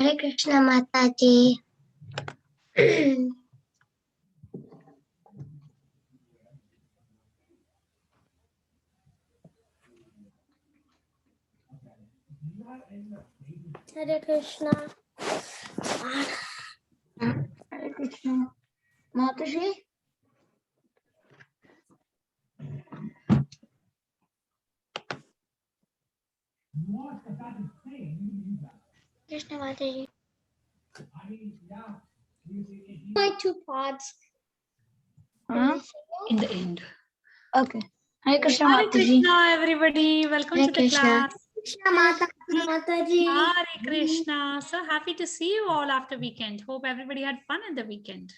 Hare Krishna Mataji. Hare Krishna. Hare Krishna. Mataji. Krishna Mataji. My 2 pods. In the end. Okay. Hare Krishna Hare Mataji. Krishna, everybody. Welcome Hare to the Krishna. class. Krishna Mataji. Hare Krishna. So happy to see you all after weekend. Hope everybody had fun in the weekend.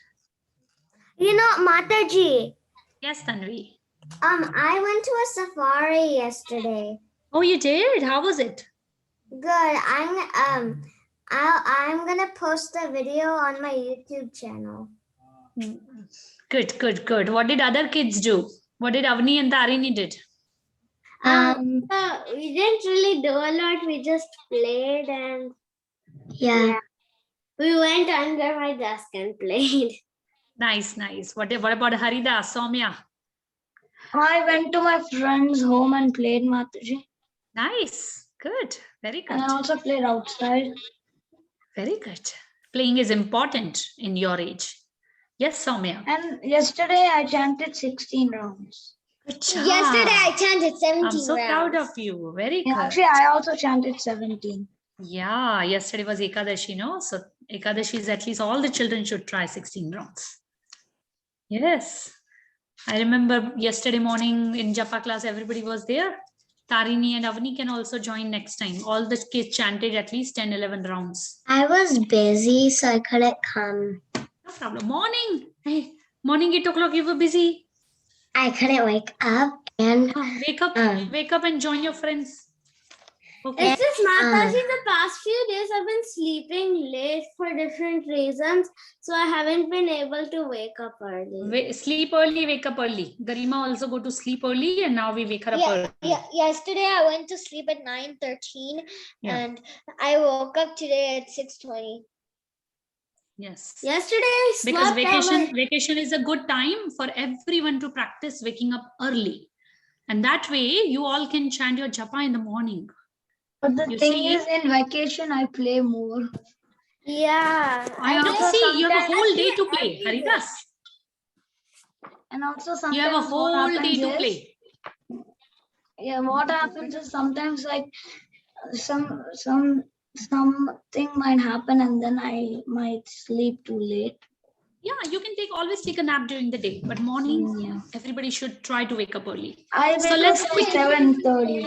You know, Mataji. Yes, Tanvi. I went to a safari yesterday. Oh, you did? How was it? Good. I'm gonna post the video on my YouTube channel. Good, good, good. What did other kids do? What did Avni and Tarini did? We didn't really do a lot. We just played and yeah. We went under my desk and played. Nice, nice. What about Haridas, Soumya? I went to my friend's home and played Mataji. Nice. Good. Very good. And I also played outside. Very good. Playing is important in your age. Yes, Soumya. And yesterday I chanted 16 rounds. Good job. Yesterday I chanted 17 I'm so rounds. proud of you. Very Yeah, good. actually, I also chanted 17. Yeah, yesterday was Ekadashi, no? So Ekadashi is at least all the children should try 16 rounds. Yes. I remember yesterday morning in Japa class, everybody was there. Tarini and Avni can also join next time. All the kids chanted at least 10, 11 rounds. I was busy, so I couldn't come. No problem. Morning. Hey, morning 8 o'clock, you were busy. I couldn't wake up and Wake up and join your friends. Okay. It's just Mataji, the past few days I've been sleeping late for different reasons, so I haven't been able to wake up early. Sleep early, wake up early. Garima also go to sleep early and now we wake her up early. Yeah, yesterday I went to sleep at 9:13 and I woke up today at 6:20. Yes. Yesterday I slept Because vacation is a good time for everyone to practice waking up early. And that way you all can chant your japa in the morning. But the thing is, in vacation, I play more. Yeah. I also see you have a whole day to play, Haridas. And also sometimes You have a whole day to play. Yeah, what happens is sometimes like something might happen and then I might sleep too late. Yeah, you can always take a nap during the day, but morning, everybody should try to wake up early. So let's quit 7:30.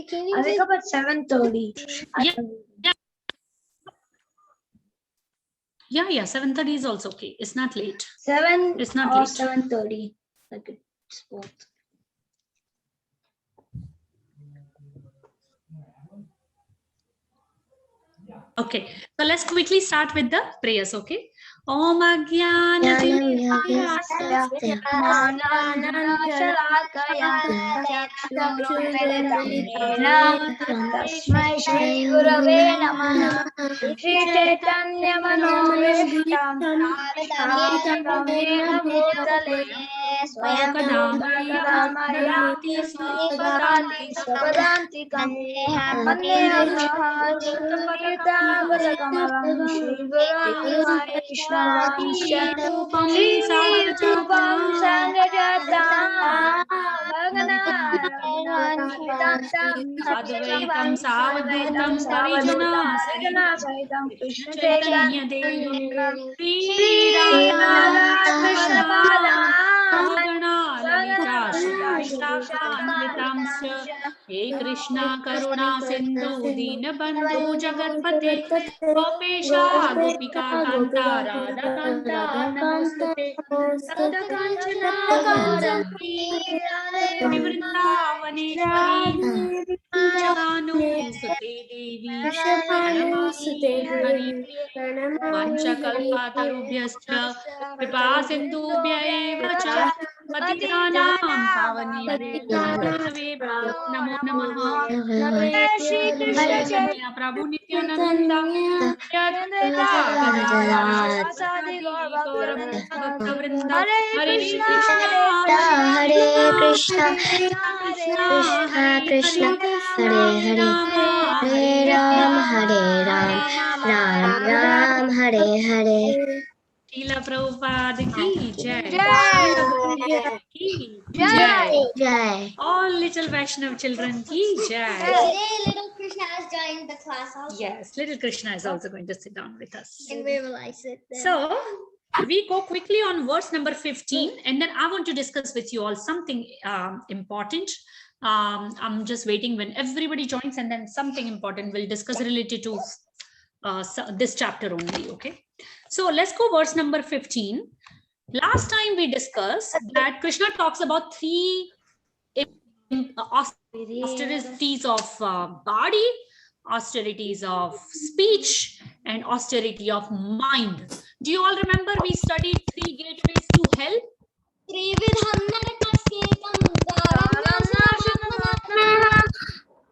I wake up at 7:30. Yeah, 7:30 is also okay. It's not late. 7 It's not or late. 7:30. Like it's both. Okay, so let's quickly start with the prayers, okay? Om Agyana Tasmai Shri Gurave Namah Shri Chaitanya Manobhishtam Sthapitam Yena Bhutale Swayam Rupamayati Snipadati Sapadantikam Vandeham Jitapatakamalakamalam Shri Guravaya Krishnavansya Shri Rupam Sangajatam Bhagana Advaitam Savadutam Parijana Sahitam Krishna Chaitanya Devam Shri Radha Krishna Padam Bhagana Lalita Shri He Krishna Karuna Sindhu Dinabandhu Jagatpate Gopesha Gopika Kanta Radha Kanta Namostute Sapta Kanchana Gauraki Vrindavaneshwari Chanu Sute Devi Pranamami Hari Vancha Kalpatarubhyascha Kripa Sindhubhya eva cha Patitanam Pavanebhyo Namo Namaha Shri Krishna Prabhu Nityananda Hare Krishna, Hare Krishna, Krishna Krishna, Hare Hare, Hare Ram, Ram Ram, Hare Hare. Srila Prabhupada ki jai. Jai. Ki jai. Jai. All little Vaishnav children ki jai. Today, little Krishna has joined the class also. Yes, little Krishna is also going to sit down with us. And where will I sit then? So we go quickly on verse number 15, and then I want to discuss with you all something important. I'm just waiting when everybody joins, and then something important we'll discuss related to this chapter only. Okay, so let's go verse number 15. Last time we discussed that Krishna talks about three austerities of body, austerities of speech, and austerity of mind. Do you all remember we studied three gateways to hell?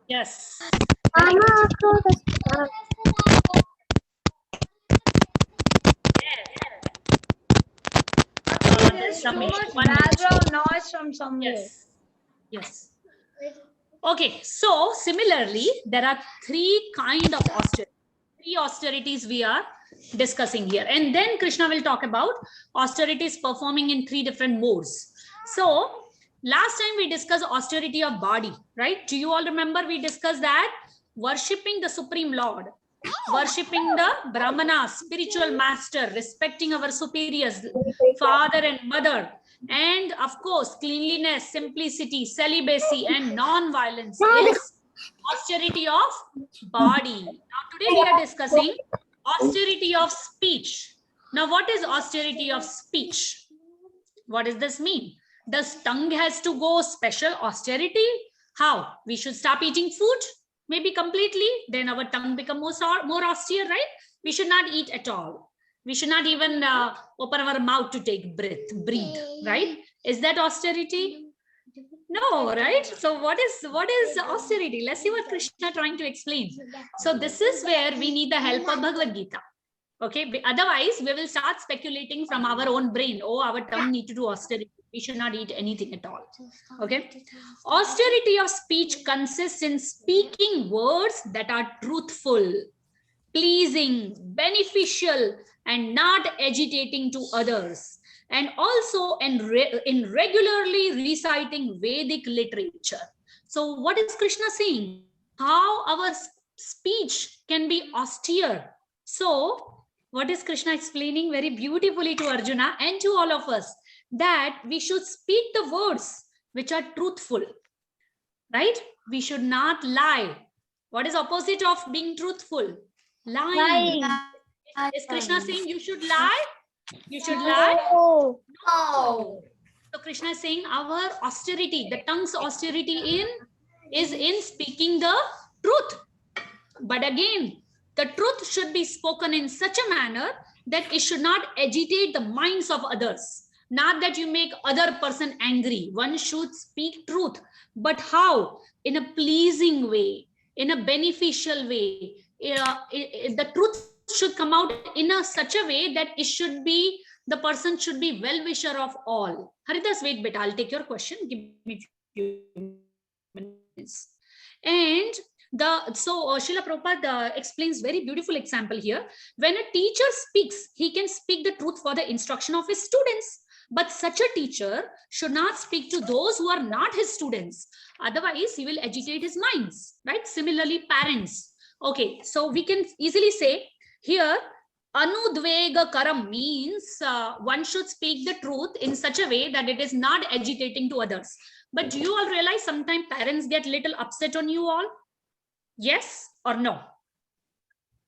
Yes. There's some Background noise from somewhere. Yes. Yes. Okay, so similarly, there are three kind of austerity. Three austerities we are discussing here. And then Krishna will talk about austerities performing in three different modes. So last time we discussed austerity of body, right? Do you all remember we discussed that? Worshipping the Supreme Lord, worshipping the Brahmana, spiritual master, respecting our superiors, father and mother, and of course, cleanliness, simplicity, celibacy, and non-violence is austerity of body. Now, today we are discussing austerity of speech. Now, what is austerity of speech? What does this mean? Does tongue has to go special austerity? How? We should stop eating food? Maybe completely, then our tongue become more austere, right? We should not eat at all. We should not even open our mouth to take breathe, right? Is that austerity? No, right? So what is austerity? Let's see what Krishna trying to explain. So this is where we need the help of Bhagavad Gita. Okay, otherwise we will start speculating from our own brain. Oh, our tongue need to do austerity. We should not eat anything at all. Okay. Austerity of speech consists in speaking words that are truthful, pleasing, beneficial, and not agitating to others. And also in regularly reciting Vedic literature. So what is Krishna saying? How our speech can be austere. So what is Krishna explaining very beautifully to Arjuna and to all of us? That we should speak the words which are truthful, right? We should not lie. What is opposite of being truthful? Lying. Is Krishna saying you should lie? You should lie? No. So Krishna is saying our austerity, the tongue's austerity is in speaking the truth. But again, the truth should be spoken in such a manner that it should not agitate the minds of others. Not that you make other person angry. One should speak truth. But how? In a pleasing way, in a beneficial way. The truth should come out in such a way that it should be, the person should be well-wisher of all. Haridas, wait bit, I'll take your question. Give me a few minutes. And Srila Prabhupada explains very beautiful example here. When a teacher speaks, he can speak the truth for the instruction of his students. But such a teacher should not speak to those who are not his students. Otherwise, he will agitate his minds, right? Similarly, parents. Okay, so we can easily say here, anudvega karam means one should speak the truth in such a way that it is not agitating to others. But do you all realize sometimes parents get little upset on you all? Yes or no?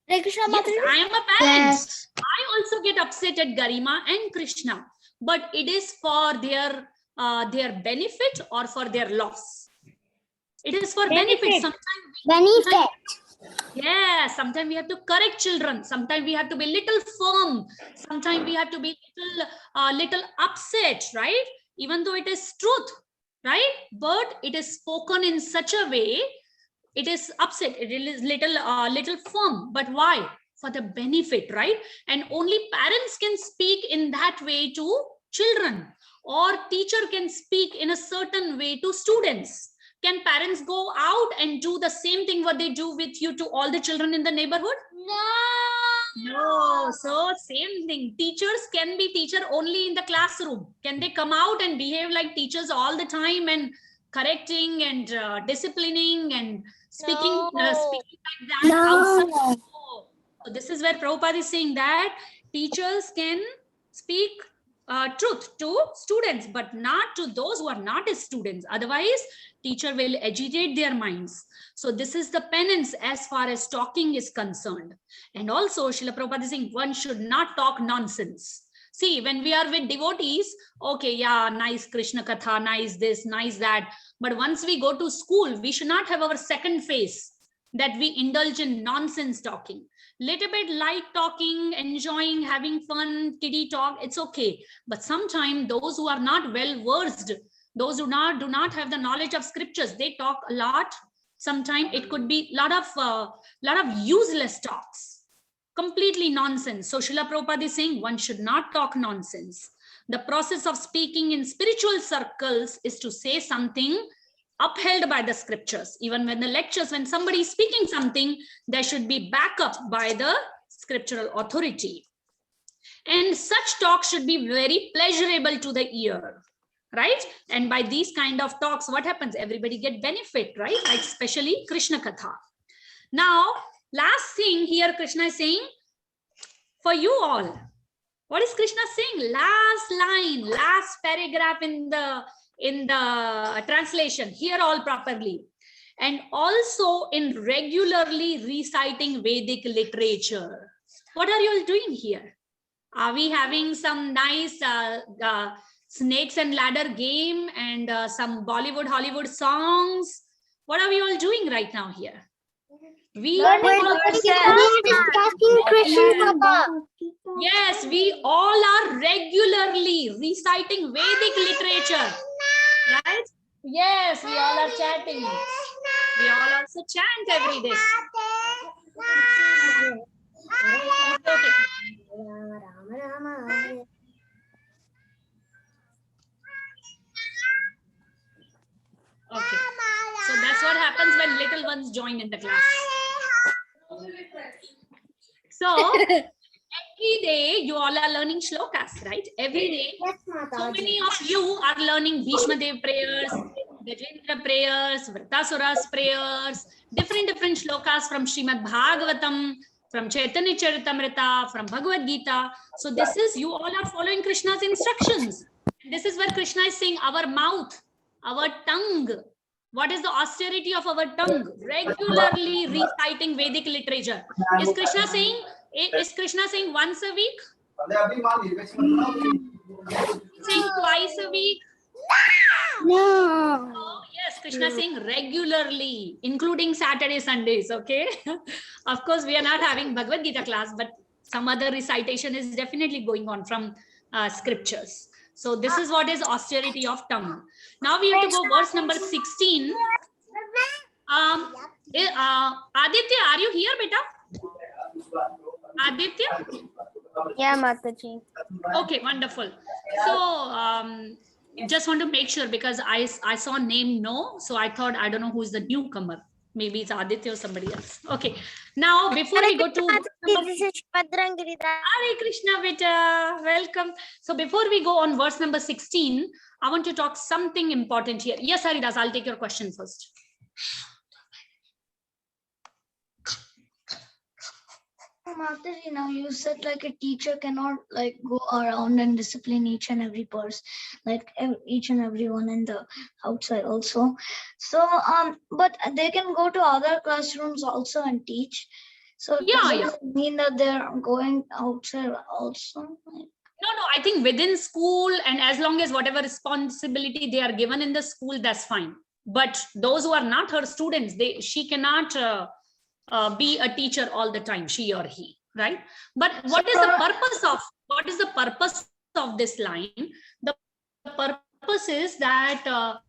Yes, I am a parent. Yes. I also get upset at Garima and Krishna. But it is for their benefit or for their loss. It is for benefit. Sometimes yeah, sometimes we have to correct children. Sometimes we have to be little firm. Sometimes we have to be little upset, right? Even though it is truth, right? But it is spoken in such a way it is upset, it is little firm. But why? For the benefit, right? And only parents can speak in that way to children, or teacher can speak in a certain way to students. Can parents go out and do the same thing what they do with you to all the children in the neighborhood? No. So same thing. Teachers can be teacher only in the classroom. Can they come out and behave like teachers all the time and correcting and disciplining and speaking, speaking like that outside? No. So this is where Prabhupada is saying that teachers can speak truth to students, but not to those who are not his students. Otherwise, teacher will agitate their minds. So this is the penance as far as talking is concerned. And also, Srila Prabhupada is saying one should not talk nonsense. See, when we are with devotees, okay, yeah, nice Krishna Katha, nice this, nice that. But once we go to school, we should not have our second face that we indulge in nonsense talking. Little bit light talking, enjoying, having fun, kiddie talk, it's okay. But sometimes those who are not well versed, those who do not have the knowledge of scriptures, they talk a lot. Sometimes it could be lot of useless talks, completely nonsense. So Srila Prabhupada is saying one should not talk nonsense. The process of speaking in spiritual circles is to say something upheld by the scriptures. Even when the lectures, when somebody is speaking something, there should be backup by the scriptural authority. And such talk should be very pleasurable to the ear, right? And by these kind of talks, what happens? Everybody get benefit, right? Like especially Krishna Katha. Now, last thing here, Krishna is saying, for you all, what is Krishna saying? Last line, last paragraph in the translation, hear all properly. And also in regularly reciting Vedic literature. What are you all doing here? Are we having some nice snakes and ladder game and some Bollywood, Hollywood songs? What are we all doing right now here? We are discussing Krishna Katha. Yes, we all are regularly reciting Vedic literature, right? Yes, we all are chanting. We all also chant every day. Okay. So that's what happens when little ones join in the class. So every day you all are learning shlokas, right? Every day. So many of you are learning Bhishma Dev prayers, Gajendra prayers, Vritasura's prayers, different shlokas from Srimad Bhagavatam, from Chaitanya Charitamrita, from Bhagavad Gita. So this is, you all are following Krishna's instructions. This is where Krishna is saying our mouth, our tongue. What is the austerity of our tongue? Regularly reciting Vedic literature. Is Krishna saying once a week? Saying twice a week? No. Oh, yes, Krishna is saying regularly, including Saturday, Sundays, okay? Of course, we are not having Bhagavad Gita class, but some other recitation is definitely going on from scriptures. So this is what is austerity of tongue. Now we have to go verse number 16. Aditya, are you here, beta? Aditya? Yeah, Mataji. Okay, wonderful. So just want to make sure, because I saw name no, so I thought, I don't know who's the newcomer. Maybe it's Aditya or somebody else. Okay. Now, before we go to This is Padrangirita. Hare Krishna, beta. Welcome. So before we go on verse number 16, I want to talk something important here. Yes, Haridas, I'll take your question first. Mataji, now you said like a teacher cannot like go around and discipline each and every person, like each and everyone in the outside also. So but they can go to other classrooms also and teach. So does it mean that they're going outside also? No, I think within school, and as long as whatever responsibility they are given in the school, that's fine. But those who are not her students, she cannot be a teacher all the time, she or he, right? But what is the purpose of this line? The purpose is that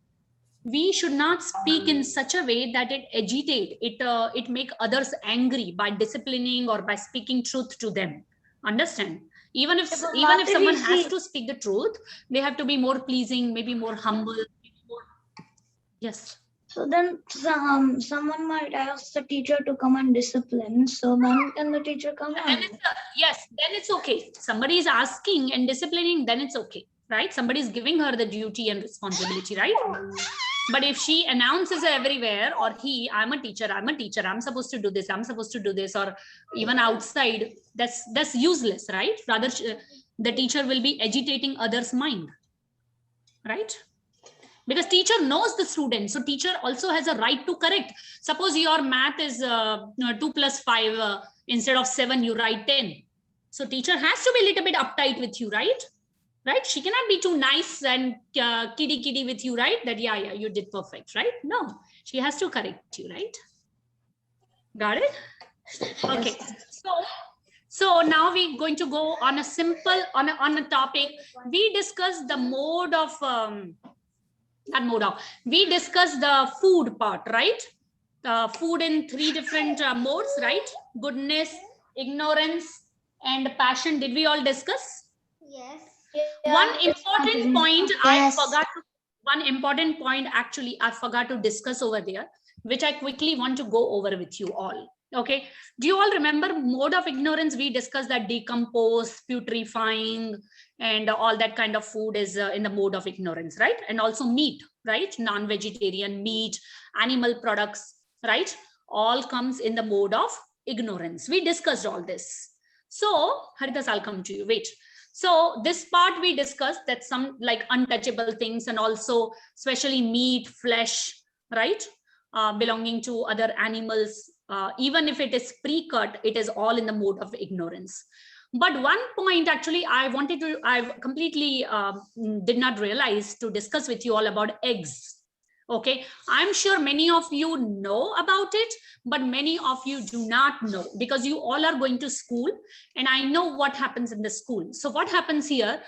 we should not speak in such a way that it agitate, it make others angry by disciplining or by speaking truth to them. Understand? Even if someone has to speak the truth, they have to be more pleasing, maybe more humble. Yes. So then someone might ask the teacher to come and discipline. So then can the teacher come on? Yes, then it's okay. Somebody is asking and disciplining, then it's okay, right? Somebody is giving her the duty and responsibility, right? But if she announces everywhere, or I'm a teacher, I'm supposed to do this, or even outside, that's useless, right? Rather, the teacher will be agitating others' mind, right? Because teacher knows the student, so teacher also has a right to correct. Suppose your math is 2 plus 5, instead of 7, you write 10. So teacher has to be a little bit uptight with you, right? Right? She cannot be too nice and kiddie with you, right? That yeah, you did perfect, right? No, she has to correct you, right? Got it? Okay. So now we're going to go on a simple, on a topic. We discussed the mode of, we discussed the food part, right? Food in 3 different modes, right? Goodness, ignorance, and passion. Did we all discuss? Yes. One important point I forgot to discuss over there, which I quickly want to go over with you all. Okay. Do you all remember mode of ignorance? We discussed that decomposed, putrefying, and all that kind of food is in the mode of ignorance, right? And also meat, right? Non-vegetarian meat, animal products, right? All comes in the mode of ignorance. We discussed all this. So, Haridas, I'll come to you. Wait. So this part we discussed, that some like untouchable things, and also especially meat, flesh, right? Belonging to other animals, even if it is pre-cut, it is all in the mode of ignorance. But one point actually I completely did not realize to discuss with you all about eggs. Okay, I'm sure many of you know about it, but many of you do not know, because you all are going to school, and I know what happens in the school. So what happens here,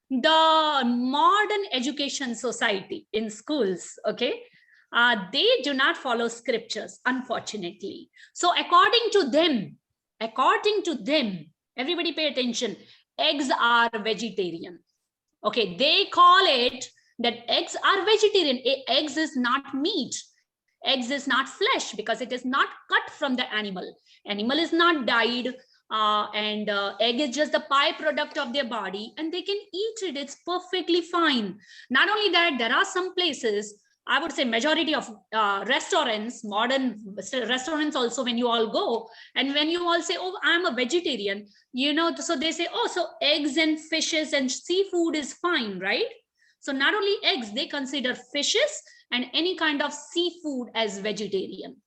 the modern education society in schools, okay, they do not follow scriptures, unfortunately. So according to them, everybody pay attention, eggs are vegetarian. Okay, they call it that eggs are vegetarian. Eggs is not meat. Eggs is not flesh, because it is not cut from the animal. Animal is not dyed, and egg is just the byproduct of their body, and they can eat it. It's perfectly fine. Not only that, there are some places, I would say majority of restaurants, modern restaurants also, when you all go, and when you all say, oh, I'm a vegetarian, you know, so they say, oh, so eggs and fishes and seafood is fine, right? So not only eggs, they consider fishes and any kind of seafood as vegetarian.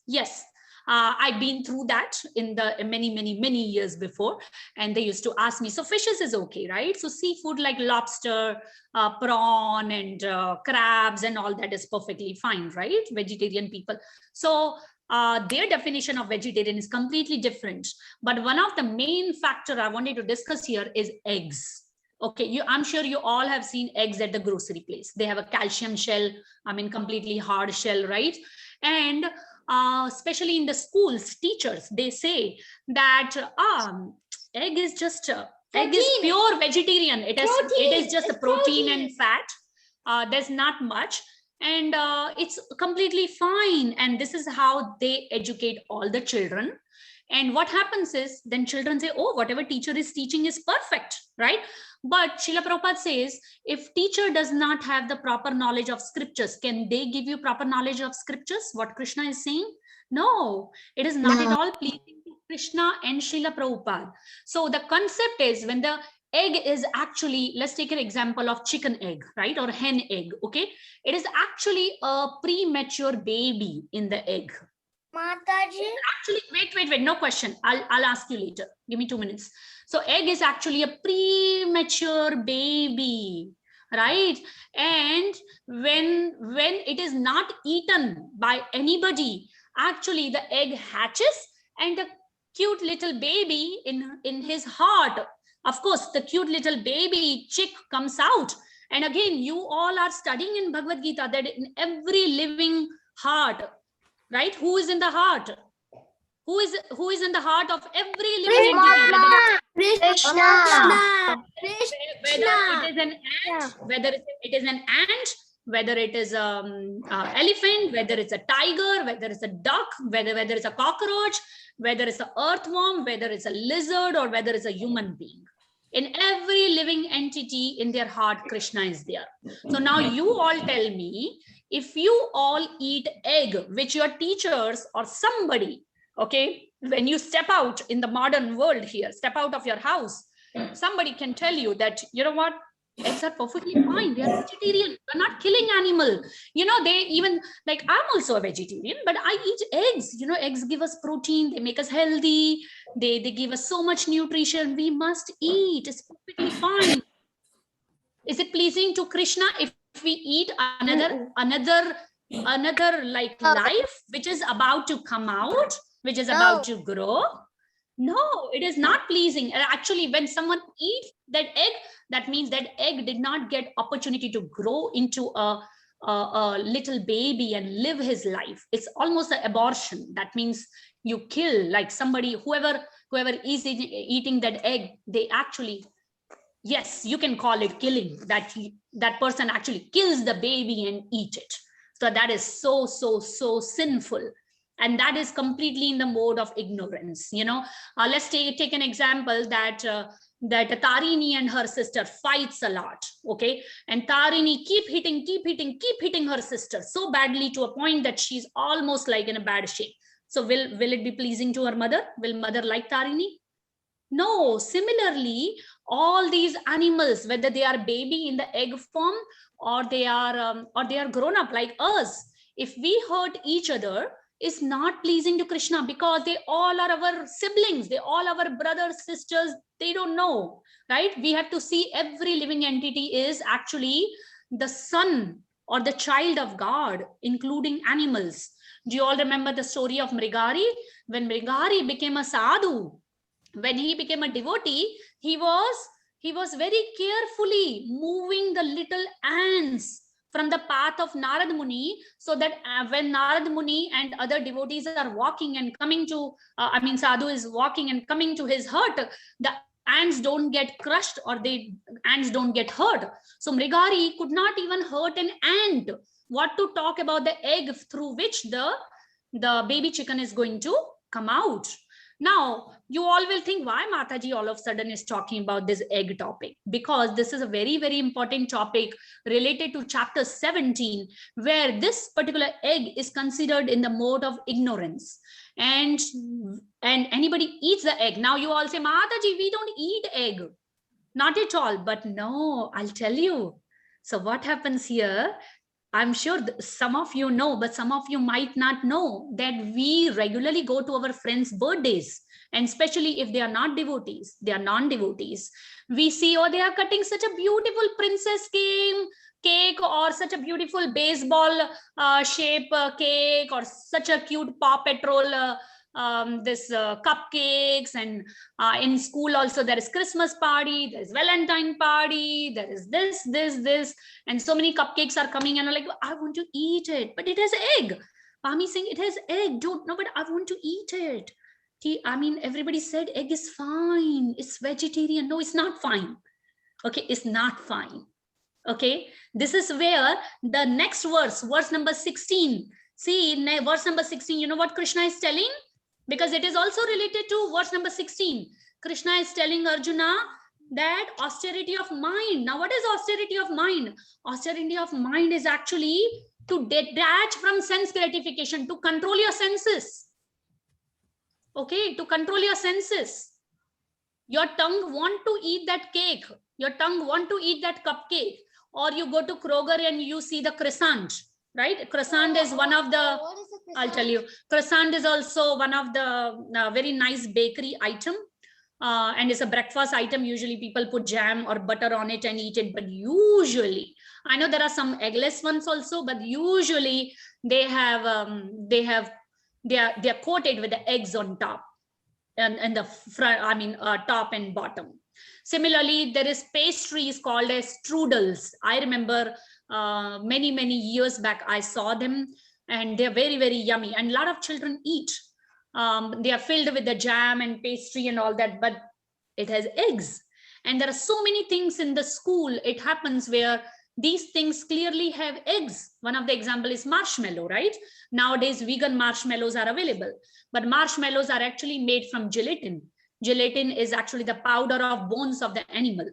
Yes, I've been through that in the many years before, and they used to ask me, so fishes is okay, right? So seafood like lobster, prawn, and crabs and all that is perfectly fine, right? Vegetarian people. So their definition of vegetarian is completely different. But one of the main factor I wanted to discuss here is eggs. Okay, I'm sure you all have seen eggs at the grocery place. They have a calcium shell, I mean, completely hard shell, right? And especially in the schools, teachers, they say that egg is just egg is pure vegetarian. It is just a protein and fat. There's not much, and it's completely fine. And this is how they educate all the children. And what happens is, then children say, oh, whatever teacher is teaching is perfect, right? But Srila Prabhupada says, if teacher does not have the proper knowledge of scriptures, can they give you proper knowledge of scriptures? What Krishna is saying? No, it is not at all pleasing to Krishna and Srila Prabhupada. So the concept is, when the egg is actually, let's take an example of chicken egg, right? Or hen egg, okay? It is actually a premature baby in the egg. Mataji. Actually, wait, no question. I'll ask you later. Give me 2 minutes. So egg is actually a premature baby, right? And when it is not eaten by anybody, actually the egg hatches, and the cute little baby in his heart, of course, the cute little baby chick comes out, And again, you all are studying in Bhagavad Gita that in every living heart, right? Who is in the heart? Who is in the heart of every living entity? Whether it is an ant, whether it is an ant, whether it is elephant, whether it's a tiger, whether it's a duck, whether it's a cockroach, whether it's an earthworm, whether it's a lizard, or whether it's a human being. In every living entity in their heart, Krishna is there. So now you all tell me, if you all eat egg, which your teachers or somebody, okay, when you step out in the modern world here, step out of your house, somebody can tell you that, you know what, eggs are perfectly fine. They are vegetarian. They're not killing animal. You know, they even, like, I'm also a vegetarian, but I eat eggs. You know, eggs give us protein. They make us healthy. They give us so much nutrition. We must eat. It's perfectly fine. Is it pleasing to Krishna if we eat another like life which is about to come out, which is about to grow? No, it is not pleasing. Actually, when someone eats that egg, that means that egg did not get opportunity to grow into a little baby and live his life. It's almost an abortion. That means you kill, like somebody, whoever is eating that egg, they actually, yes, you can call it killing. That person actually kills the baby and eat it. So that is so sinful. And that is completely in the mode of ignorance. You know, let's take an example that Tarini and her sister fights a lot. Okay, and Tarini keep hitting her sister so badly to a point that she's almost like in a bad shape. So will it be pleasing to her mother? Will mother like Tarini? No. Similarly, all these animals, whether they are baby in the egg form or they are grown up like us, if we hurt each other, is not pleasing to Krishna, because they all are our siblings. They all our brothers, sisters. They don't know, right? We have to see every living entity is actually the son or the child of God, including animals. Do you all remember the story of Mrigari? When Mrigari became a sadhu, when he became a devotee, he was very carefully moving the little ants from the path of Narad Muni, so that when Narad Muni and other devotees are walking and coming to, sadhu is walking and coming to his hut, the ants don't get crushed or ants don't get hurt. So Mrigari could not even hurt an ant. What to talk about the egg through which the baby chicken is going to come out. Now, you all will think, why Mataji all of a sudden is talking about this egg topic? Because this is a very, very important topic related to chapter 17, where this particular egg is considered in the mode of ignorance. And anybody eats the egg. Now you all say, Mataji, we don't eat egg. Not at all. But no, I'll tell you. So what happens here? I'm sure some of you know, but some of you might not know that we regularly go to our friends' birthdays. And especially if they are not devotees, they are non-devotees. We see, oh, they are cutting such a beautiful princess cake or such a beautiful baseball shape cake or such a cute Paw Patrol cupcakes, and in school also there is Christmas party, there is Valentine party, there is this, and so many cupcakes are coming, and I'm like, I want to eat it, but it has egg. Pami saying it has egg, don't know, but I want to eat it. I mean, everybody said egg is fine, it's vegetarian. No, it's not fine. Okay, it's not fine. Okay, this is where the next verse number 16. See, in verse number 16, you know what Krishna is telling? Because it is also related to verse number 16. Krishna is telling Arjuna that austerity of mind. Now, what is austerity of mind? Austerity of mind is actually to detach from sense gratification, to control your senses. Okay, to control your senses. Your tongue want to eat that cake. Your tongue want to eat that cupcake. Or you go to Kroger and you see the croissant. Right? Croissant is one of the, I'll tell you, croissant is also one of the very nice bakery item. And it's a breakfast item. Usually people put jam or butter on it and eat it. But usually, I know there are some eggless ones also, but usually they are coated with the eggs on top and the front, top and bottom. Similarly, there is pastries called as strudels. I remember many years back, I saw them, and they're very yummy, and a lot of children eat. They are filled with the jam and pastry and all that, but it has eggs. And there are so many things in the school, it happens where these things clearly have eggs. One of the example is marshmallow, right? Nowadays, vegan marshmallows are available, but marshmallows are actually made from gelatin. Gelatin is actually the powder of bones of the animal,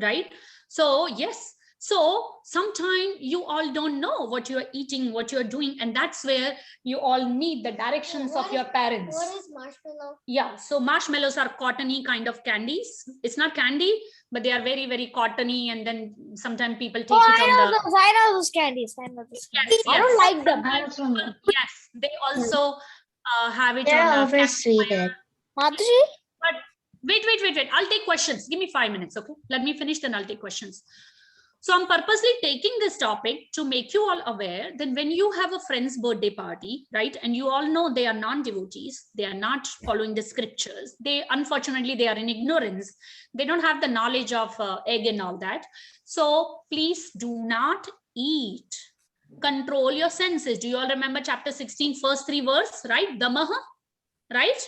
right? So yes, so sometimes you all don't know what you're eating, what you're doing, and that's where you all need the directions of your parents. What is marshmallow? Yeah, so marshmallows are cottony kind of candies. It's not candy, but they are very cottony, and then sometimes people take it on the... I know those candies. I know those candies. Yes, I don't like them. Yes, they also have it They're on the oversweeted. Mataji? But wait. I'll take questions. Give me 5 minutes, okay? Let me finish, then I'll take questions. So I'm purposely taking this topic to make you all aware that when you have a friend's birthday party, right? And you all know they are non-devotees, they are not following the scriptures. Unfortunately, they are in ignorance. They don't have the knowledge of egg and all that. So please do not eat. Control your senses. Do you all remember chapter 16, first 3 verse, right? Damaha, right?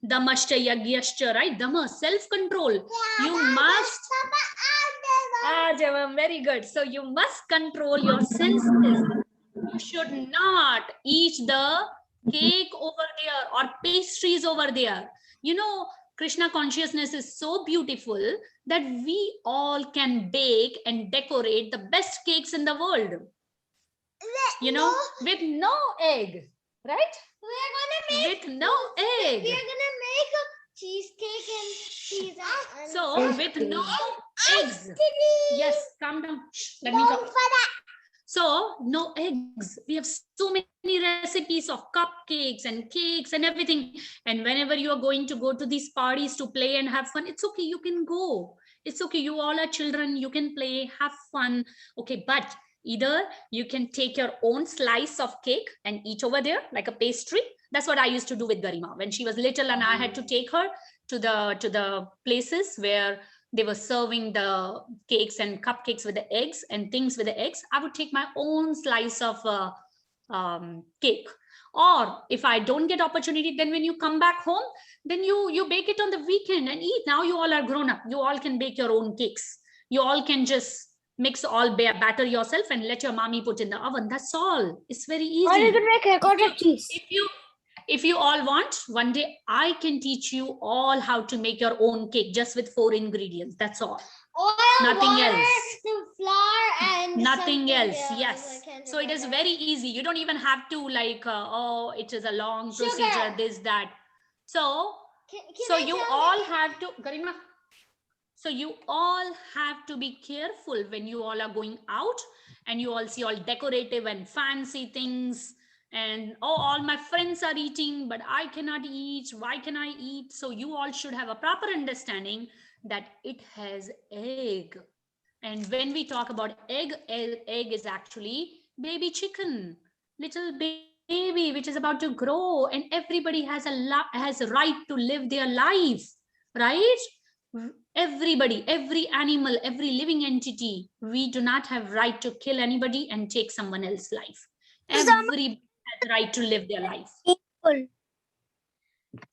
Damashcha yagyascha, right? Dhamma, self-control. You must... very good. So you must control your senses. You should not eat the cake over there or pastries over there. You know, Krishna consciousness is so beautiful that we all can bake and decorate the best cakes in the world. You know, with no egg, right? With no egg. We're gonna make a cheesecake and pizza. So with no eggs. Yes, calm down. Let me talk. So no eggs. We have so many recipes of cupcakes and cakes and everything. And whenever you are going to go to these parties to play and have fun, it's okay. You can go. It's okay. You all are children. You can play, have fun. Okay, but either you can take your own slice of cake and eat over there like a pastry. That's what I used to do with Garima when she was little, and I had to take her to the places where they were serving the cakes and cupcakes with the eggs and things with the eggs. I would take my own slice of cake. Or if I don't get opportunity, then when you come back home, then you bake it on the weekend and eat. Now you all are grown up. You all can bake your own cakes. You all can just mix all batter yourself and let your mommy put in the oven. That's all. It's very easy. Or you can make cottage cheese. If you all want, one day I can teach you all how to make your own cake just with 4 ingredients. That's all. Oil, Nothing water, else. Flour and nothing else. else. Yes. I can't So it is remember. very easy. You don't even have to like, oh, it is a long Sugar. procedure, this, that. So, Can so I you tell all have to, Garima. So you all have to be careful when you all are going out and you all see all decorative and fancy things. And oh, all my friends are eating, but I cannot eat. Why can I eat? So you all should have a proper understanding that it has egg. And when we talk about egg is actually baby chicken, little baby, which is about to grow, and everybody has a right to live their life, right? Everybody, every animal, every living entity, we do not have right to kill anybody and take someone else's life. Everybody has the right to live their life.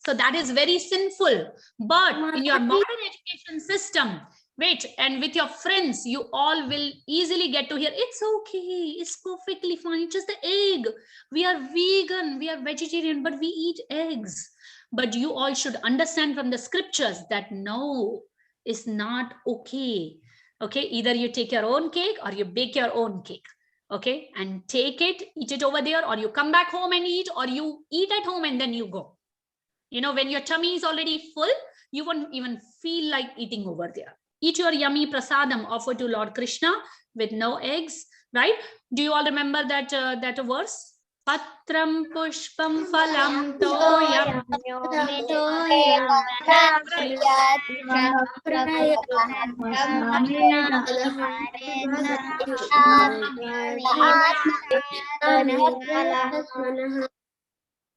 So that is very sinful. But in your modern education system, wait, and with your friends, you all will easily get to hear, it's okay, it's perfectly fine, it's just the egg. We are vegan, we are vegetarian, but we eat eggs. But you all should understand from the scriptures that no, it's not okay. Okay, either you take your own cake or you bake your own cake. Okay, and take it, eat it over there, or you come back home and eat, or you eat at home and then you go. You know, when your tummy is already full, you won't even feel like eating over there. Eat your yummy prasadam offered to Lord Krishna with no eggs, right? Do you all remember that verse? Patram pushpam phalam toyam.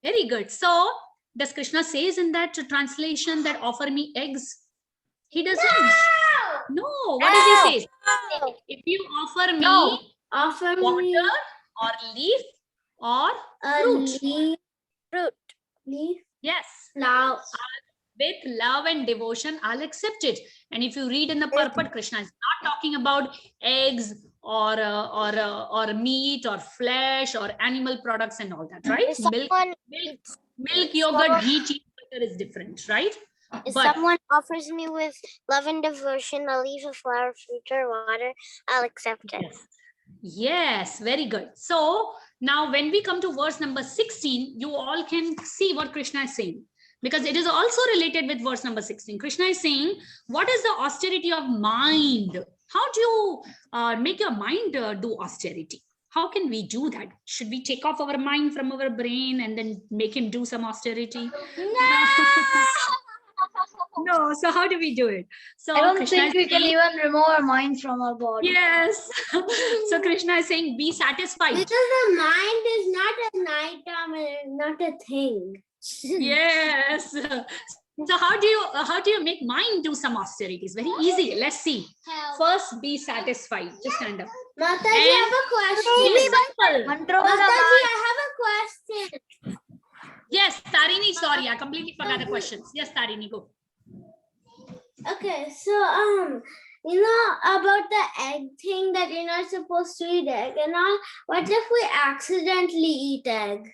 Very good. So does Krishna says in that translation that offer me eggs? He doesn't. No. What does he say? If you offer me Offer me water or leaf or a fruit. leaf. Fruit. Leaf. Yes. Flower. With love and devotion, I'll accept it. And if you read in the purport, Krishna is not talking about eggs or meat or flesh or animal products and all that, right? If someone, Milk, yogurt, ghee, cheese, butter is different, right? if But- someone offers me with love and devotion a leaf of flower, fruit, or water, I'll accept it. Yes, very good. So now when we come to verse number 16, you all can see what Krishna is saying, because it is also related with verse number 16. Krishna is saying, what is the austerity of mind? How do you make your mind do austerity? How can we do that? Should we take off our mind from our brain and then make him do some austerity? No. So how do we do it? So I don't Krishna think is we can saying- even remove our mind from our body. Yes. So Krishna is saying, be satisfied. Because the mind is not a item and not a thing. Yes. So how do you make mind do some austerities? Very easy. Let's see. First, be satisfied. Just stand up. Mataji, And- I have a question. Be simple. Control the Mataji, mind. I have a question. Yes, Tarini, sorry, I completely forgot the questions. Yes, Tarini, go. Okay, so you know about the egg thing that you're not supposed to eat egg and all. What if we accidentally eat egg?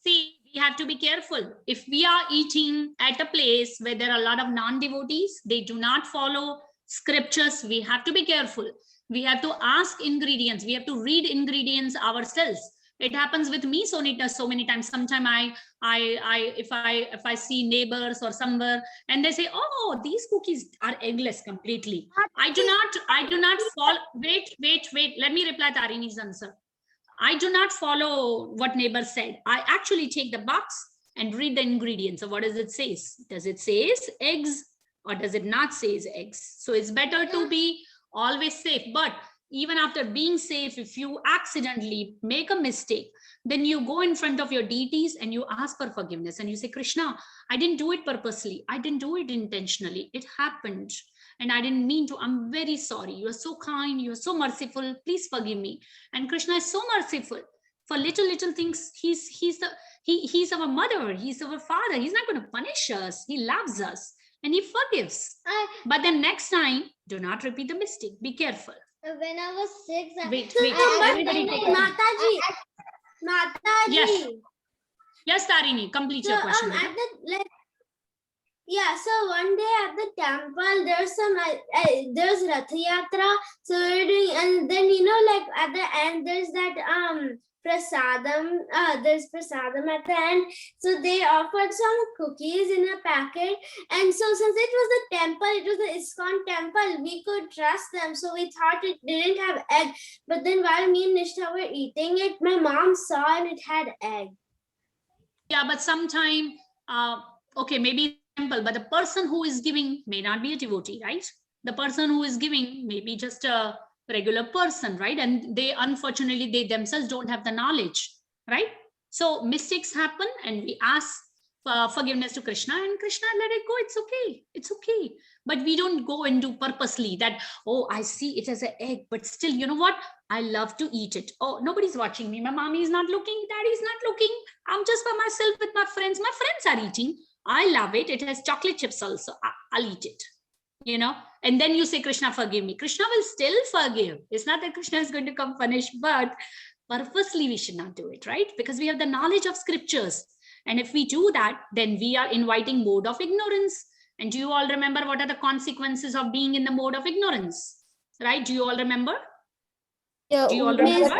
See, we have to be careful. If we are eating at a place where there are a lot of non-devotees, they do not follow scriptures, we have to be careful. We have to ask ingredients. We have to read ingredients ourselves. It happens with me, Sonita, so many times. Sometimes if I see neighbors or somewhere and they say, oh, these cookies are eggless completely. I do not follow. Wait. Let me reply to Tarini's answer. I do not follow what neighbor said. I actually take the box and read the ingredients. So what does it say? Does it say eggs or does it not say eggs? So it's better to be always safe. But even after being safe, if you accidentally make a mistake, then you go in front of your deities and you ask for forgiveness and you say, Krishna, I didn't do it purposely. I didn't do it intentionally. It happened. And I didn't mean to. I'm very sorry. You are so kind. You are so merciful. Please forgive me. And Krishna is so merciful for little things. He's our mother. He's our father. He's not going to punish us. He loves us and he forgives. But then next time, do not repeat the mistake. Be careful. When I was 6, Wait. but Everybody take a- Mataji. Yes, Tarini, complete So your question. at the so one day at the temple there's Rath Yatra. So we're doing, and then at the end there's that prasadam. There's prasadam at the end. So they offered some cookies in a packet, and so since it was the temple, it was the ISKCON temple, we could trust them. So we thought it didn't have egg. But then while me and Nishtha were eating it, my mom saw and it had egg. Yeah, but sometime, okay, maybe temple, but the person who is giving may not be a devotee, right? The person who is giving may be just a regular person, right? And they, unfortunately, they themselves don't have the knowledge, right? So mistakes happen and we ask forgiveness to Krishna and Krishna let it go. It's okay. It's okay. But we don't go and do purposely that, oh, I see it as an egg, but still, you know what? I love to eat it. Oh, nobody's watching me. My mommy is not looking. Daddy's not looking. I'm just by myself with my friends. My friends are eating. I love it. It has chocolate chips also. I'll eat it, and then you say, Krishna, forgive me. Krishna will still forgive. It's not that Krishna is going to come punish, but purposely we should not do it, right? Because we have the knowledge of scriptures. And if we do that, then we are inviting mode of ignorance. And do you all remember what are the consequences of being in the mode of ignorance, right? Do you all remember? Do you all remember?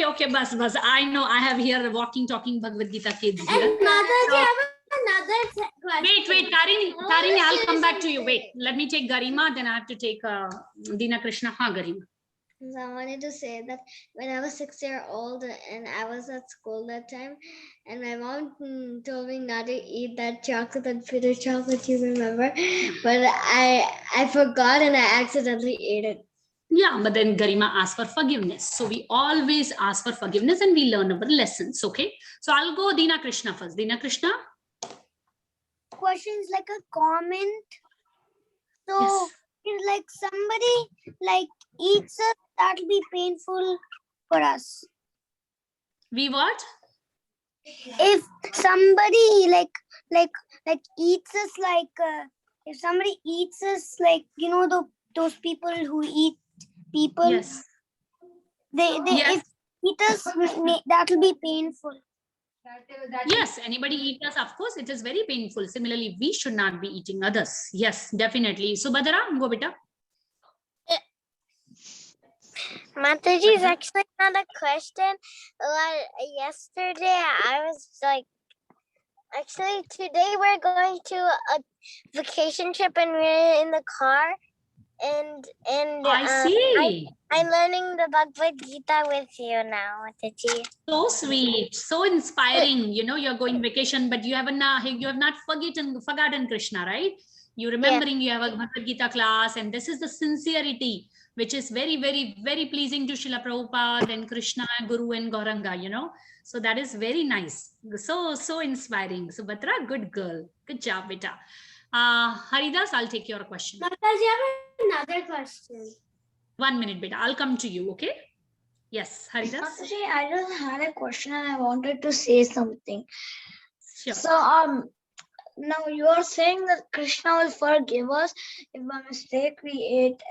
Okay, bus. I know I have here talking Bhagavad Gita kids here. And Mataji, I have another question. Wait, Tarini, I'll come back to you. Wait, let me take Garima, then I have to take Dina Krishna. Garima. So I wanted to say that when I was 6 years old and I was at school that time, and my mom told me not to eat that chocolate, that bitter chocolate, you remember? But I forgot and I accidentally ate it. Yeah, but then Garima asked for forgiveness. So we always ask for forgiveness and we learn our lessons. Okay. So I'll go Dina Krishna first. Dina Krishna. Question is like a comment. So Yes. it's like somebody like eats us, that'll be painful for us. We what? If somebody like eats us if somebody eats us those people who eat people, Yes. they Yes. if eat us, that'll be painful. Yes, anybody eat us, of course, it is very painful. Similarly, we should not be eating others. Yes, definitely. Subhadra, go beta. Mataji is actually not a question. Yesterday I was like, actually today we're going to a vacation trip and we're in the car and I see. I'm learning the Bhagavad Gita with you now, Mataji. So sweet, so inspiring. You know, you're going vacation, but you have not forgotten Krishna, right? You remembering you have a Bhagavad Gita class, and this is the sincerity, which is very, very, very pleasing to Srila Prabhupada and Krishna, Guru and Gauranga, you know. So that is very nice. So inspiring. So Batra, good girl. Good job, beta. Haridas, I'll take your question. Mataji, I have another question. 1 minute, beta. I'll come to you, okay? Yes, Haridas. Mataji, I just had a question and I wanted to say something. Sure. So now you are saying that Krishna will forgive us if by mistake we ate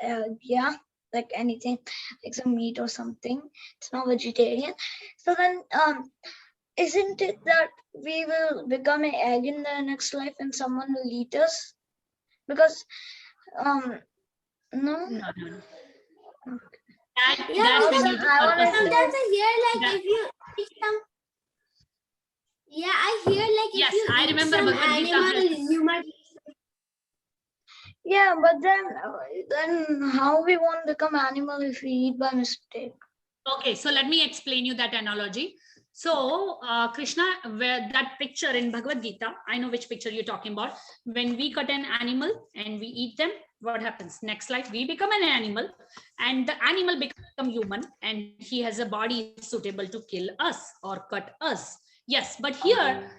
like anything, like some meat or something. It's not vegetarian. So then isn't it that we will become an egg in the next life and someone will eat us? Because no. No. Yeah, That's when you do I wanted purposely. Sometimes I hear like That- if you eat some. Yeah, I hear like Yes, if you I eat remember some Bhagavad Gita animal, verses. you might. Yeah, but then how we won't become animal if we eat by mistake? Okay, so let me explain you that analogy. So Krishna, where that picture in Bhagavad Gita, I know which picture you're talking about. When we cut an animal and we eat them, what happens? Next slide, we become an animal and the animal become human and he has a body suitable to kill us or cut us. Yes, but here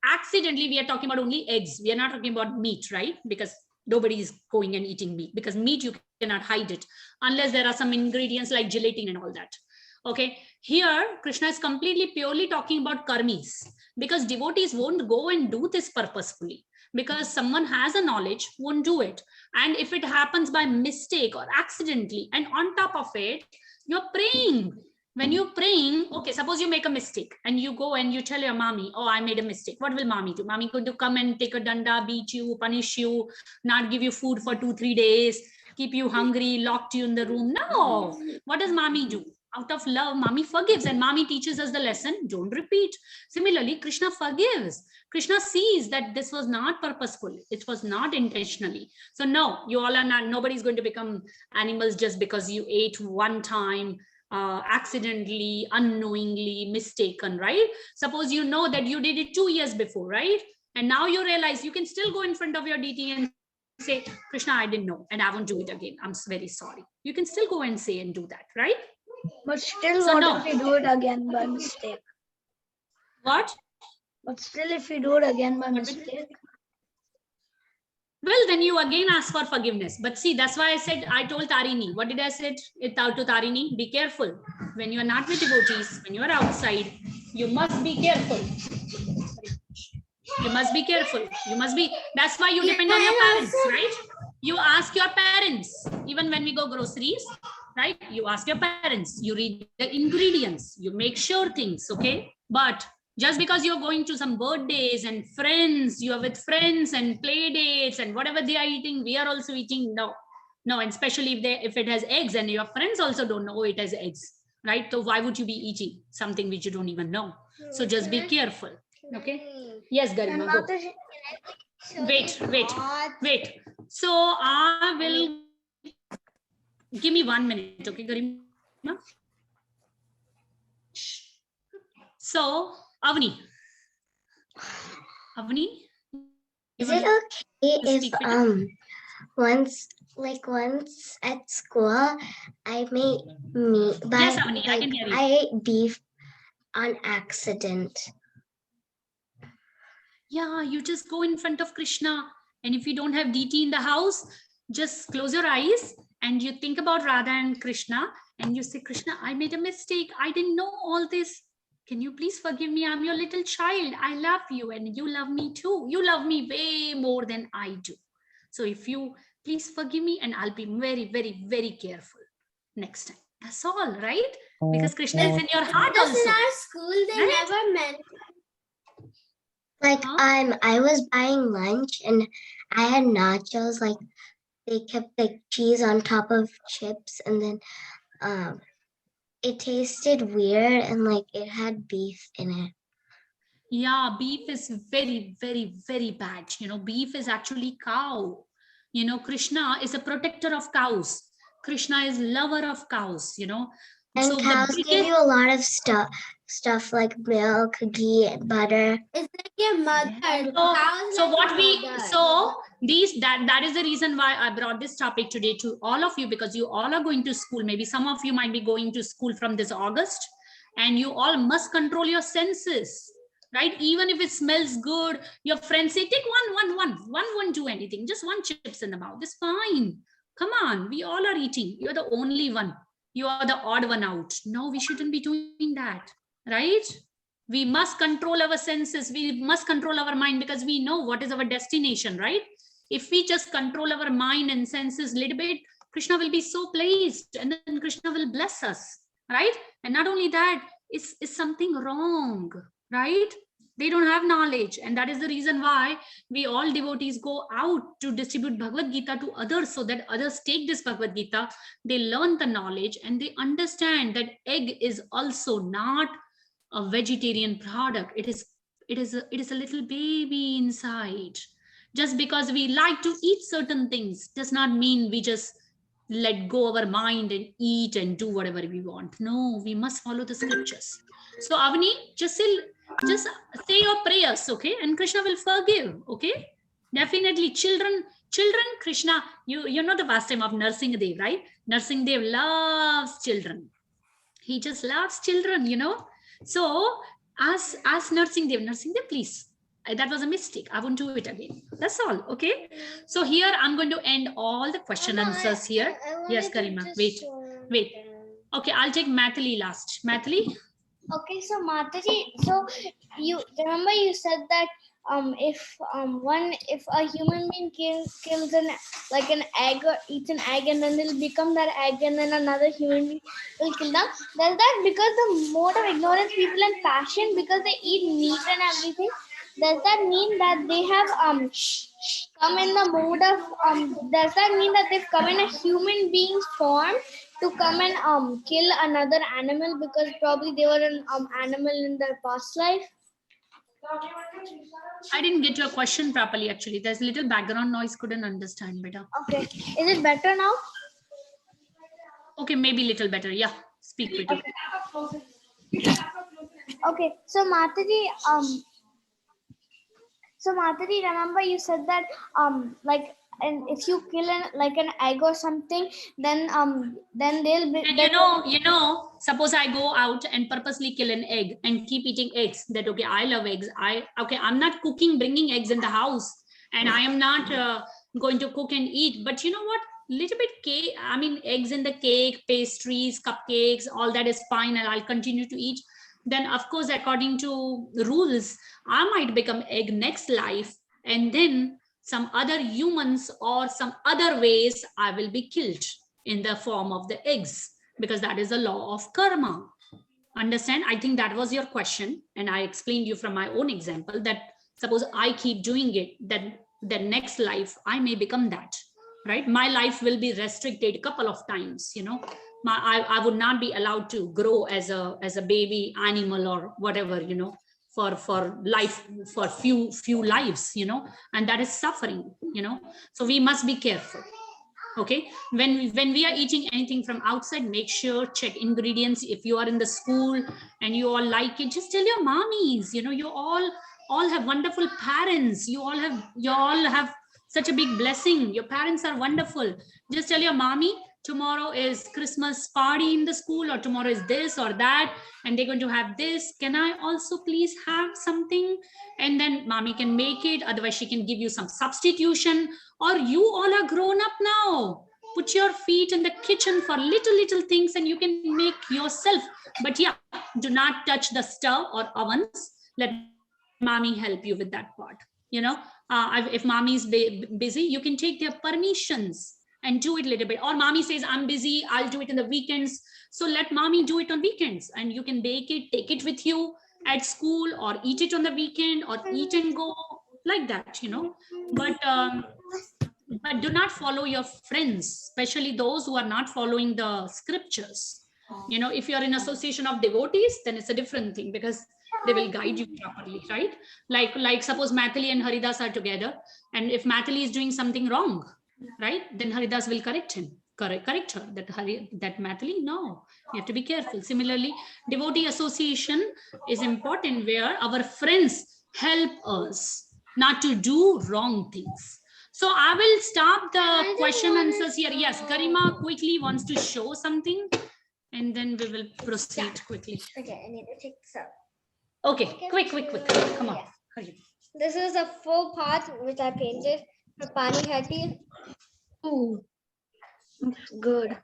accidentally we are talking about only eggs. We are not talking about meat, right? Because nobody is going and eating meat, because meat you cannot hide it unless there are some ingredients like gelatin and all that. Okay, here Krishna is completely purely talking about karmis, because devotees won't go and do this purposefully, because someone has a knowledge, won't do it. And if it happens by mistake or accidentally, and on top of it, you're praying. When you're praying, okay, suppose you make a mistake and you go and you tell your mommy, oh, I made a mistake. What will mommy do? Mommy going to come and take a danda, beat you, punish you, not give you food for 2-3 days, keep you hungry, locked you in the room. No. What does mommy do? Out of love, mommy forgives and mommy teaches us the lesson, don't repeat. Similarly, Krishna forgives. Krishna sees that this was not purposeful. It was not intentionally. So no, you all are not, nobody's going to become animals just because you ate one time, accidentally, unknowingly, mistaken, right? Suppose you know that you did it 2 years before, right? And now you realize you can still go in front of your deity and say, Krishna, I didn't know and I won't do it again. I'm very sorry. You can still go and say and do that, right? But still, So what no. if we do it again by mistake? What? But still, if we do it again by mistake, Well, then you again ask for forgiveness. But see, that's why I told Tarini. What did I say it out to Tarini? Be careful. When you are not with devotees, when you are outside, you must be careful. You must be careful. You must be, that's why you depend on your parents, right? You ask your parents, even when we go groceries, right? You ask your parents, you read the ingredients, you make sure things, okay? But just because you're going to some birthdays and friends, you are with friends and play dates and whatever they are eating, we are also eating. No, and especially if it has eggs and your friends also don't know it has eggs, right? So why would you be eating something which you don't even know? So just be careful, okay? Yes, Garima, go. Wait. So I will, give me 1 minute, okay, Garima? So, Avni, Is it okay if once like once at school, I made meat. Yes, Avani, I can hear you. I ate beef on accident. Yeah, you just go in front of Krishna, and if you don't have DT in the house, just close your eyes and you think about Radha and Krishna, and you say, Krishna, I made a mistake. I didn't know all this. Can you please forgive me? I'm your little child. I love you, and you love me too. You love me way more than I do. So if you please forgive me, and I'll be very, very, very careful next time. That's all, right? Because Krishna is in your heart Because also. in our school, they Right? never meant. Like Huh? I was buying lunch and I had nachos. Like they kept like cheese on top of chips, and then it tasted weird and like it had beef in it. Yeah, beef is very, very, very bad. You know, beef is actually cow. You know, Krishna is a protector of cows. Krishna is lover of cows, you know. And So the cows give biggest, you a lot of stuff like milk, ghee, butter. It's like your mother. so, Cows so like what your we, mother. so these, that is the reason why I brought this topic today to all of you, because you all are going to school. Maybe some of you might be going to school from this August, and you all must control your senses, right? Even if it smells good, your friends say, take one won't do anything. Just one chips in the mouth. It's fine. Come on, we all are eating. You're the only one. You are the odd one out. No, we shouldn't be doing that, right? We must control our senses. We must control our mind, because we know what is our destination, right? If we just control our mind and senses a little bit, Krishna will be so pleased, and then Krishna will bless us, right? And not only that, is something wrong, right? They don't have knowledge, and that is the reason why we all devotees go out to distribute Bhagavad Gita to others, so that others take this Bhagavad Gita, they learn the knowledge, and they understand that egg is also not a vegetarian product. It is a little baby inside. Just because we like to eat certain things does not mean we just let go our mind and eat and do whatever we want. No, we must follow the scriptures. So Avani, just say your prayers, okay? And Krishna will forgive, okay? Definitely. Children, Krishna, you know the pastime of Narsingh Dev, right? Narsingh Dev loves children. He just loves children, you know. So ask Narsingh Dev, please, that was a mistake. I won't do it again. That's all. Okay. So here I'm going to end all the question answers here. Yes, Karima. Wait. Okay, I'll take Mathili last. Mathili. Okay, so Mataji, so you remember you said that if a human being kills an egg or eats an egg, and then they'll become that egg, and then another human being will kill them. Does that because the mode of ignorance, people and passion, because they eat meat and everything? Does that mean that they have come in the mode of does that mean that they've come in a human being's form to come and kill another animal, because probably they were an animal in their past life? I didn't get your question properly, actually. There's a little background noise, couldn't understand better. Okay, is it better now? Okay, maybe a little better. Yeah, speak with it. Okay, so Mataji, remember you said that and if you kill an egg or something, then they'll be. And you know, suppose I go out and purposely kill an egg and keep eating eggs. That okay, I love eggs. I'm not bringing eggs in the house, and I am not going to cook and eat. But you know what? Little bit cake. I mean, eggs in the cake, pastries, cupcakes, all that is fine, and I'll continue to eat. Then, of course, according to the rules, I might become egg next life, and then some other humans or some other ways I will be killed in the form of the eggs, because that is the law of karma. Understand? I think that was your question, and I explained you from my own example that suppose I keep doing it, then the next life I may become that, right? My life will be restricted a couple of times, you know. I would not be allowed to grow as a baby animal or whatever, you know, for life, for few lives, you know, and that is suffering, you know. So we must be careful. Okay, when we are eating anything from outside, make sure check ingredients. If you are in the school and you all like it, just tell your mommies, you know, you all have wonderful parents, you all have such a big blessing. Your parents are wonderful. Just tell your mommy, tomorrow is Christmas party in the school, or tomorrow is this or that, and they're going to have this. Can I also please have something? And then mommy can make it. Otherwise, she can give you some substitution. Or you all are grown up now. Put your feet in the kitchen for little things and you can make yourself. But yeah, do not touch the stove or ovens. Let mommy help you with that part. You know, if mommy is busy, you can take their permissions and do it a little bit. Or mommy says, I'm busy, I'll do it in the weekends. So let mommy do it on weekends, and you can bake it, take it with you at school, or eat it on the weekend, or eat and go like that, you know. But do not follow your friends, especially those who are not following the scriptures. You know, if you're in association of devotees, then it's a different thing, because they will guide you properly, right? Like suppose Mathili and Haridas are together, and if Mathili is doing something wrong, right, then Haridas will correct him, correct her, that Mathili, no, you have to be careful. Similarly, devotee association is important, where our friends help us not to do wrong things. So I will stop the question answers here. Yes, Garima quickly wants to show something, and then we will proceed quickly. Okay, I need to take this out. Okay, quick. Come on. Yeah. Hurry. This is a full pot which I painted for Pani Hati. Ooh, looks good.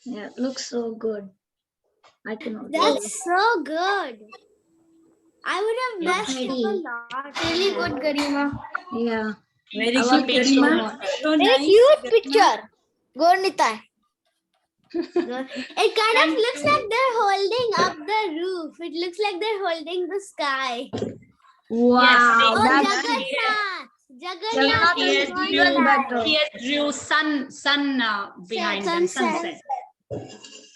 Yeah, it looks so good. I can also. That's so good. I would have Yeah. messed up a lot. Really good, Garima. Yeah. Very I cute, like it so Garima. much. So Very nice, cute Garima. picture. Go, Nita. It kind of looks like they're holding up the roof. It looks like they're holding the sky. Wow, Oh, Yes, that's Jagannath. Jagannath he has is Jagannath even drew better. He has drew sun behind them, Sunset. sunset.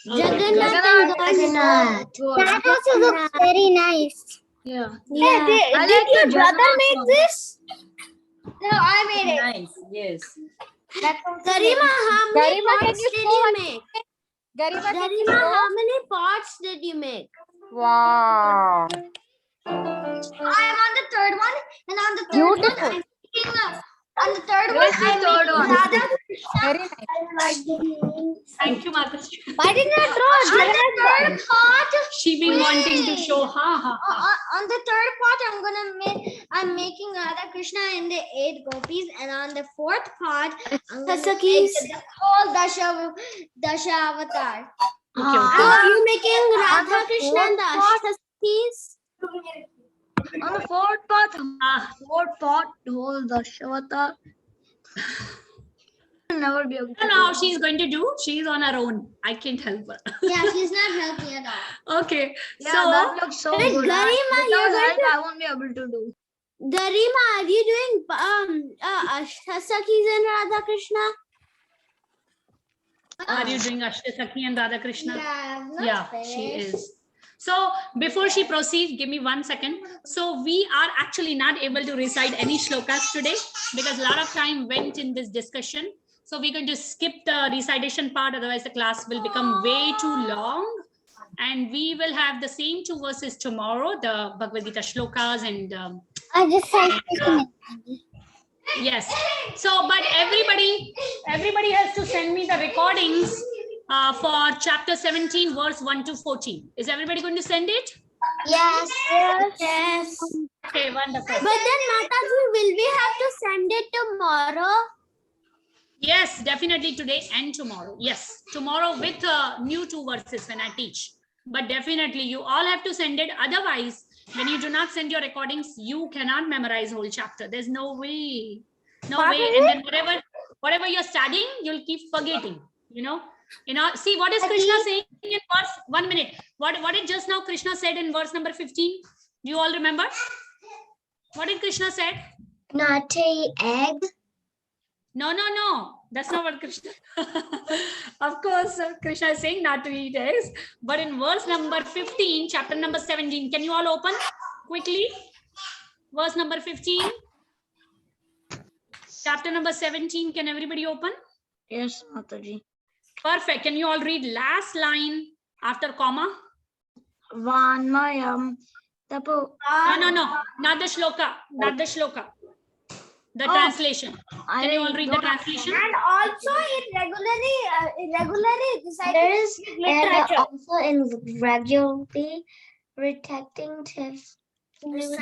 Jagannath and Jagannath. That also looks very nice. Yeah. Yeah. I Did like your the brother Jagannath make one. this? No, I made it. Nice, yes. Garima, how many Garima, can pots you did show you us- make? Garima, can you Garima, show? how many pots did you make? Wow. I'm on the third one, and on the third Beautiful. one, I'm making on the third one, Where's the I'm third making one? Radha Very nice. Thank you, Mataji. Why did you not draw on the Jagannath? third pot. She been wanting to show, On the third pot, I'm making Radha Krishna and the 8 gopis, and on the fourth pot, I'm gonna make Hasakis. the whole Dasha avatar. Okay, So okay. you making on Radha the Krishna and the fourth Ashtastis? On the fourth pot, Ah, whole Dashavatar. Never be able I to don't know how she's going to do. She's on her own. I can't help her. Yeah, she's not helping at all. Okay, Yeah, so that looks so Wait, good. Garima, Without you're help, going I won't be able to do. Garima, are you doing Ashtasakis and Radha Krishna? are you doing Ashtasakhi and Radha Krishna? Yeah, I'm not Yeah, finished. she is. So before she proceeds, give me 1 second. So we are actually not able to recite any shlokas today because a lot of time went in this discussion. So we're going to skip the recitation part. Otherwise the class will become way too long. And we will have the same 2 verses tomorrow, the Bhagavad Gita shlokas and I just said yes. So, but everybody has to send me the recordings for chapter 17, verse 1 to 14. Is everybody going to send it? yes. Yes. Okay, wonderful. But then Mataji, will we have to send it tomorrow? Yes, definitely today and tomorrow. Yes, tomorrow with new 2 verses when I teach. But definitely you all have to send it. Otherwise, when you do not send your recordings, you cannot memorize whole chapter. There's no way. No way. And then whatever you're studying, you'll keep forgetting. You know, see what is Krishna saying in verse 1 minute. What did just now Krishna said in verse number 15? Do you all remember? What did Krishna said? Not to eat egg. No. That's not what Krishna. Of course, Krishna is saying not to eat eggs. But in verse number 15, chapter number 17, can you all open quickly? Verse number 15. Chapter number 17. Can everybody open? Yes, Mataji. Perfect. Can you all read last line after comma? Vanmayam tapo. No. Not the shloka. Not the shloka. The Oh. translation. Can you all read the don't- translation? And also irregularly There's and literature. also in regularly protecting tips.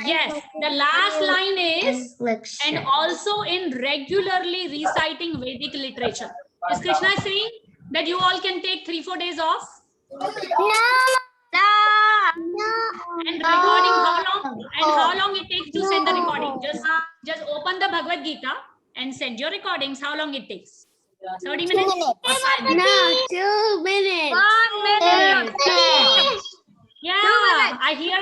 Yes, the last line is and also in regularly reciting Vedic literature. Is Krishna saying that you all can take 3-4 days off? And recording how long it takes to send the recording? Just open the Bhagavad Gita and send your recordings. How long it takes? 30 minutes? Or 5 minutes? No, 2 minutes. 1 minute. Yeah, I hear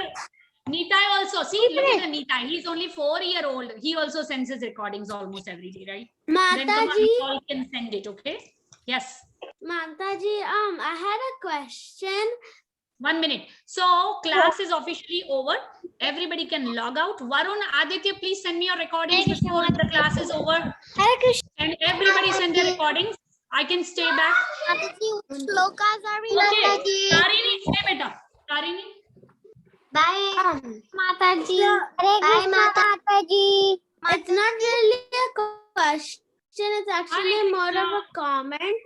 Nitai also. See, look at the Nitai. He's only 4-year-old. He also sends his recordings almost every day, right? Then come on, Mataji, you all can send it, okay? Yes. Mataji, I had a question. 1 minute. So class is officially over. Everybody can log out. Varun, Aditya, please send me your recordings before the class is over. And everybody send their recordings. I can stay back. Shlokas are we Okay. Tarini, stay beta. Tarini. Bye. Mataji. Bye, Mataji. It's not really a question. It's actually more of a comment.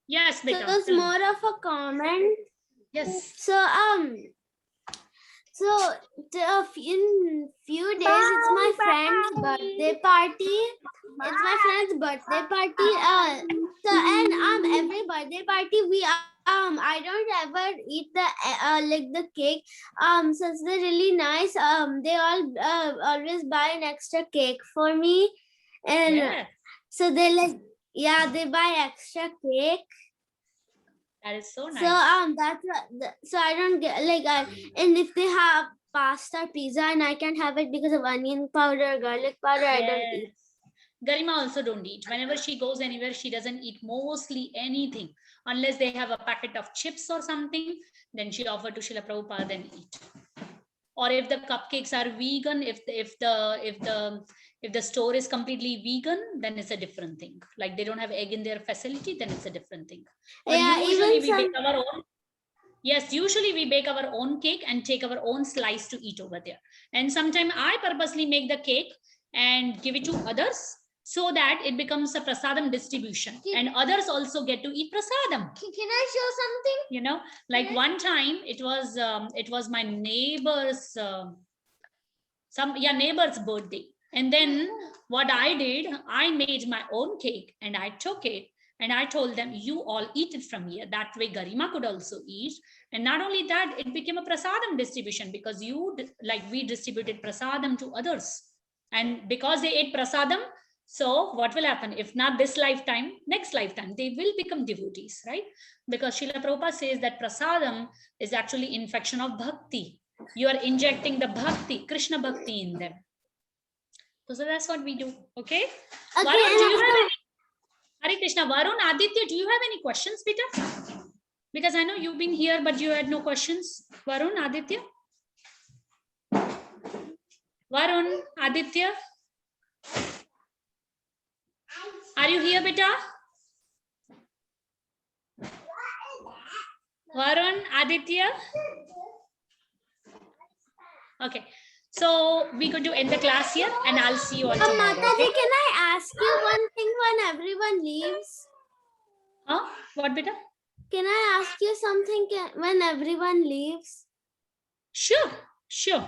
Yes, So beta. it's more of a comment. Yes. So in few days it's my friend's birthday party. It's my friend's birthday party. So and every birthday party we I don't ever eat the like the cake. Since they're really nice. They all always buy an extra cake for me, and Yes. so they they buy extra cake. That is so nice. So that's so I don't get and if they have pasta, pizza, and I can't have it because of onion powder, garlic powder, I don't eat. Garima also don't eat. Whenever she goes anywhere, she doesn't eat mostly anything unless they have a packet of chips or something. Then she offer to Srila Prabhupada and eat. Or if the cupcakes are vegan, if the store is completely vegan, then it's a different thing. Like they don't have egg in their facility, then it's a different thing. But Yeah, usually even we bake our own. Yes, usually we bake our own cake and take our own slice to eat over there. And sometimes I purposely make the cake and give it to others so that it becomes a prasadam distribution and others also get to eat prasadam. Can I show something? You know, like one time it was my neighbor's neighbor's birthday, and then what I did, I made my own cake and I took it and I told them, you all eat it from here. That way Garima could also eat. And not only that, it became a prasadam distribution because we distributed prasadam to others. And because they ate prasadam, so what will happen? If not this lifetime, next lifetime, they will become devotees, right? Because Srila Prabhupada says that prasadam is actually infection of bhakti. You are injecting the bhakti, Krishna bhakti in them. So that's what we do, okay? Okay, Varun, do you have any? Hare Krishna. Varun, Aditya, do you have any questions, Peter? Because I know you've been here, but you had no questions. Varun, Aditya? Varun, Aditya? Are you here, beta? Varun, Aditya? Okay. So we're going to end the class here and I'll see you all tomorrow. Mataji, Okay? can I ask you one thing when everyone leaves? Huh? What, beta? Can I ask you something when everyone leaves? Sure, sure.